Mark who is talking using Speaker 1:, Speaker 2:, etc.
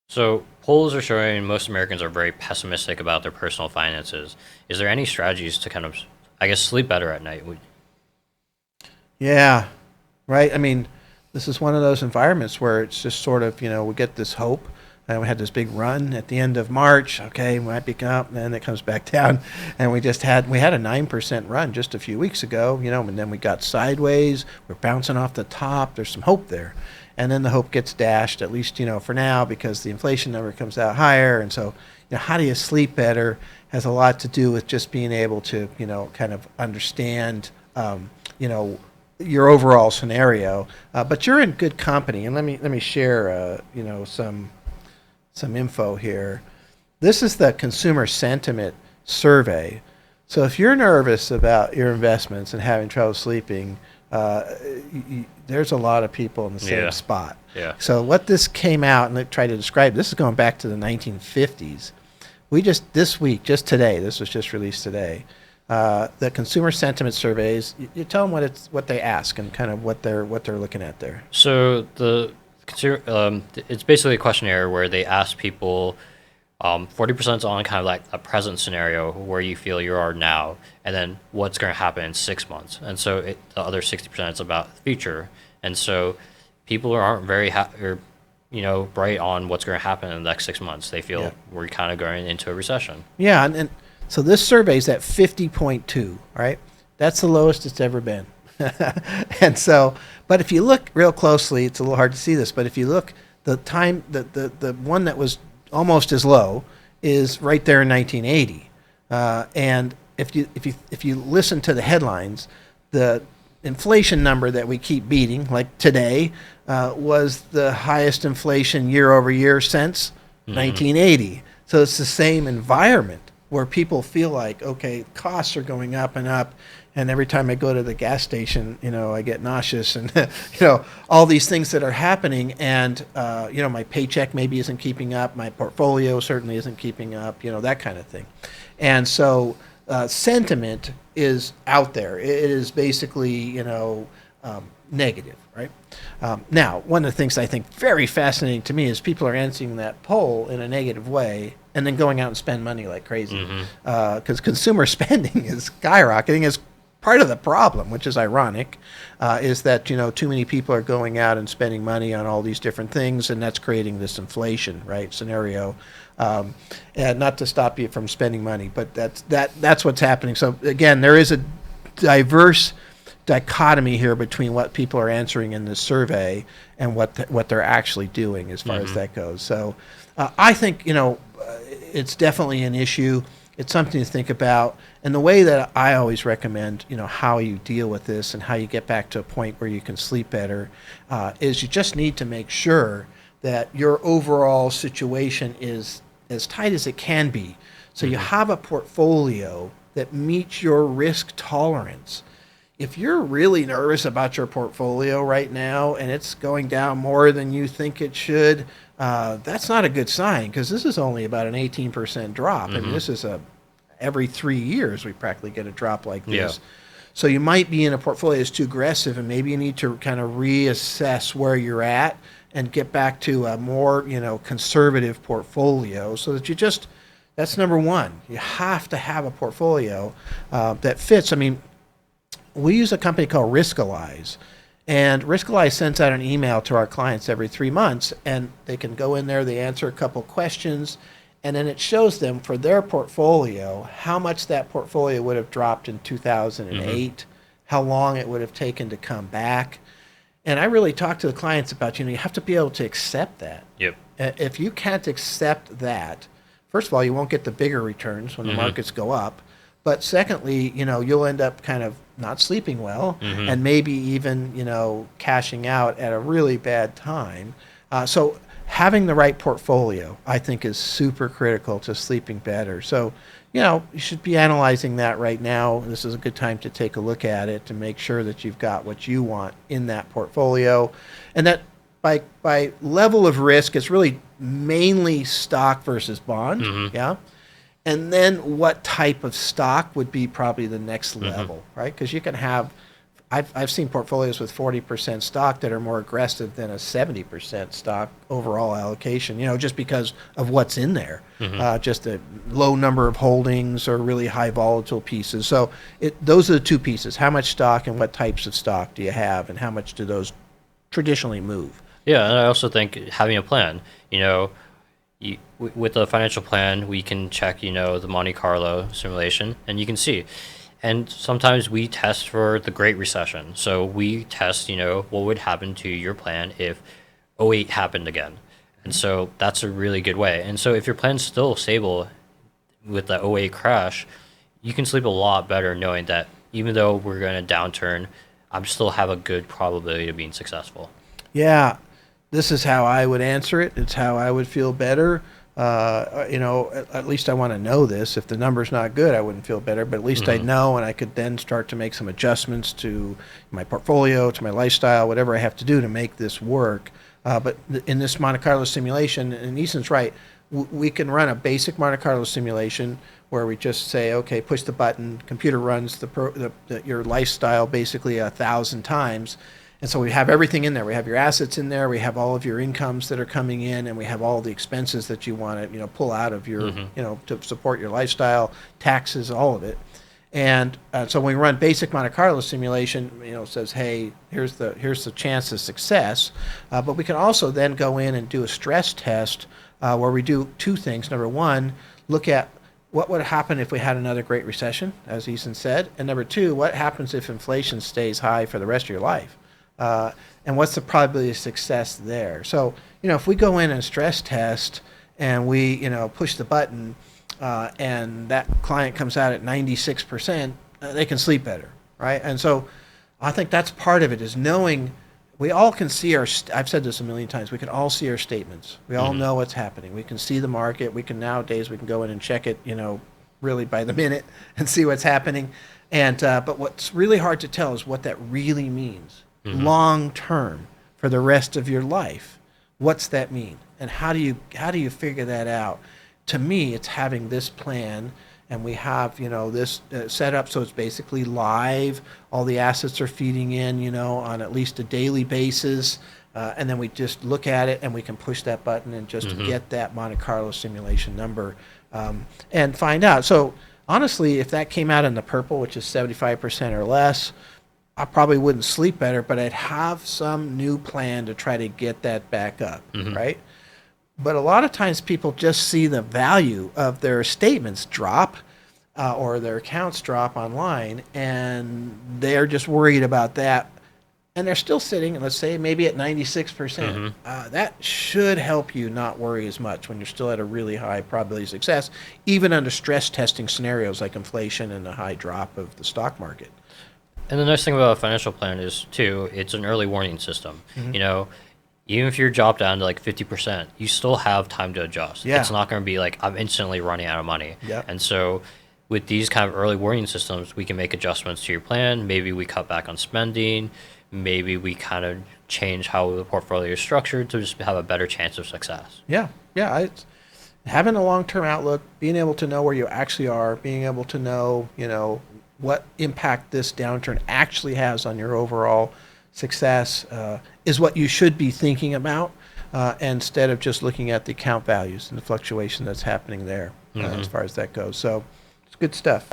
Speaker 1: So polls are showing most Americans are very pessimistic about their personal finances. Is there any strategies to kind of, I guess, sleep better at night?
Speaker 2: Yeah, right. I mean, this is one of those environments where it's just sort of, we get this hope. And we had this big run at the end of March. Okay, we might be up, and then it comes back down. And we had a 9% run just a few weeks ago, and then we got sideways. We're bouncing off the top. There's some hope there. And then the hope gets dashed, at least, for now, because the inflation number comes out higher. And so, how do you sleep better has a lot to do with just being able to, kind of understand, your overall scenario. But you're in good company. And let me share, some info here. This is the consumer sentiment survey. So if you're nervous about your investments and having trouble sleeping, there's a lot of people in the same spot.
Speaker 1: Yeah.
Speaker 2: So what this came out, and I try to describe, this is going back to the 1950s. This week, just today, this was just released today, the consumer sentiment surveys, you tell them what they ask and kind of what they're looking at there.
Speaker 1: So it's basically a questionnaire where they ask people, 40% on kind of like a present scenario where you feel you are now, and then what's going to happen in 6 months. And so the other 60% is about the future. And so people aren't very bright on what's going to happen in the next 6 months. They feel we're kind of going into a recession.
Speaker 2: Yeah, and so this survey is at 50.2, right? That's the lowest it's ever been. And so, but if you look real closely, it's a little hard to see this, but if you look, the one that was almost as low is right there in 1980. And if you listen to the headlines, the inflation number that we keep beating, like today, was the highest inflation year over year since 1980. So it's the same environment where people feel like, okay, costs are going up and up, and every time I go to the gas station, I get nauseous, and all these things that are happening, and my paycheck maybe isn't keeping up, my portfolio certainly isn't keeping up, that kind of thing. And so sentiment is out there. It is basically negative, right? Now, one of the things I think very fascinating to me is people are answering that poll in a negative way and then going out and spend money like crazy, because consumer spending is skyrocketing. Is part of the problem, which is ironic, is that too many people are going out and spending money on all these different things, and that's creating this inflation, right, scenario. And not to stop you from spending money, but that's what's happening. So again, there is a diverse dichotomy here between what people are answering in this survey and what they're actually doing as far as that goes. So I think it's definitely an issue. It's something to think about. And the way that I always recommend, how you deal with this and how you get back to a point where you can sleep better, is you just need to make sure that your overall situation is as tight as it can be. So you have a portfolio that meets your risk tolerance. If you're really nervous about your portfolio right now and it's going down more than you think it should, that's not a good sign, because this is only about an 18% drop. I mean, this is every 3 years we practically get a drop like this.
Speaker 1: Yeah.
Speaker 2: So you might be in a portfolio that's too aggressive, and maybe you need to kind of reassess where you're at and get back to a more conservative portfolio, so that that's number one. You have to have a portfolio that fits. I mean, we use a company called Riskalyze, and Riskalyze sends out an email to our clients every 3 months, and they can go in there, they answer a couple questions, and then it shows them for their portfolio how much that portfolio would have dropped in 2008, how long it would have taken to come back. And I really talk to the clients about, you have to be able to accept that.
Speaker 1: Yep.
Speaker 2: If you can't accept that, first of all, you won't get the bigger returns when the markets go up. But secondly, you'll end up kind of not sleeping well, and maybe even, cashing out at a really bad time. So having the right portfolio, I think, is super critical to sleeping better. So, you should be analyzing that right now. This is a good time to take a look at it to make sure that you've got what you want in that portfolio. And that by level of risk, it's really mainly stock versus bond. Yeah. And then what type of stock would be probably the next level, right? Because you can have I've seen portfolios with 40% stock that are more aggressive than a 70% stock overall allocation, just because of what's in there. Just a low number of holdings or really high volatile pieces. So those are the two pieces. How much stock and what types of stock do you have, and how much do those traditionally move?
Speaker 1: Yeah, and I also think having a plan, with a financial plan, we can check, the Monte Carlo simulation, and you can see. And sometimes we test for the Great Recession. So we test, what would happen to your plan if '08 happened again. And so that's a really good way. And so if your plan's still stable with the '08 crash, you can sleep a lot better knowing that even though we're going to downturn, I'm still have a good probability of being successful.
Speaker 2: Yeah, this is how I would answer it. It's how I would feel better. At least I want to know this. If the number's not good, I wouldn't feel better, but at least I'd know, and I could then start to make some adjustments to my portfolio, to my lifestyle, whatever I have to do to make this work. But in this Monte Carlo simulation, and Ethan's right, we can run a basic Monte Carlo simulation where we just say, okay, push the button, computer runs your lifestyle basically 1,000 times. And so we have everything in there. We have your assets in there. We have all of your incomes that are coming in, and we have all the expenses that you want to, pull out of your, to support your lifestyle, taxes, all of it. And so when we run basic Monte Carlo simulation, it says, hey, here's the chance of success. But we can also then go in and do a stress test where we do two things. Number one, look at what would happen if we had another Great Recession, as Ethan said. And number two, what happens if inflation stays high for the rest of your life? And what's the probability of success there? So, if we go in and stress test and we, push the button and that client comes out at 96%, they can sleep better, right? And so I think that's part of it, is knowing we all can see I've said this a million times, we can all see our statements. We all know what's happening. We can see the market. Nowadays we can go in and check it, really by the minute and see what's happening. And but what's really hard to tell is what that really means. Long term for the rest of your life. What's that mean? And how do you figure that out? To me, it's having this plan, and we have this set up so it's basically live. All the assets are feeding in on at least a daily basis, and then we just look at it and we can push that button and just get that Monte Carlo simulation number and find out. So honestly, if that came out in the purple, which is 75% or less, I probably wouldn't sleep better, but I'd have some new plan to try to get that back up, right? But a lot of times people just see the value of their statements drop or their accounts drop online, and they're just worried about that. And they're still sitting, let's say, maybe at 96%. That should help you not worry as much when you're still at a really high probability of success, even under stress testing scenarios like inflation and a high drop of the stock market.
Speaker 1: And the nice thing about a financial plan is, too, it's an early warning system. Even if you're dropped down to like 50%, you still have time to adjust.
Speaker 2: Yeah.
Speaker 1: It's not going to be like, I'm instantly running out of money.
Speaker 2: Yep.
Speaker 1: And so with these kind of early warning systems, we can make adjustments to your plan. Maybe we cut back on spending. Maybe we kind of change how the portfolio is structured to just have a better chance of success.
Speaker 2: Yeah. Having a long-term outlook, being able to know where you actually are, being able to know, what impact this downturn actually has on your overall success is what you should be thinking about instead of just looking at the account values and the fluctuation that's happening there as far as that goes. So it's good stuff.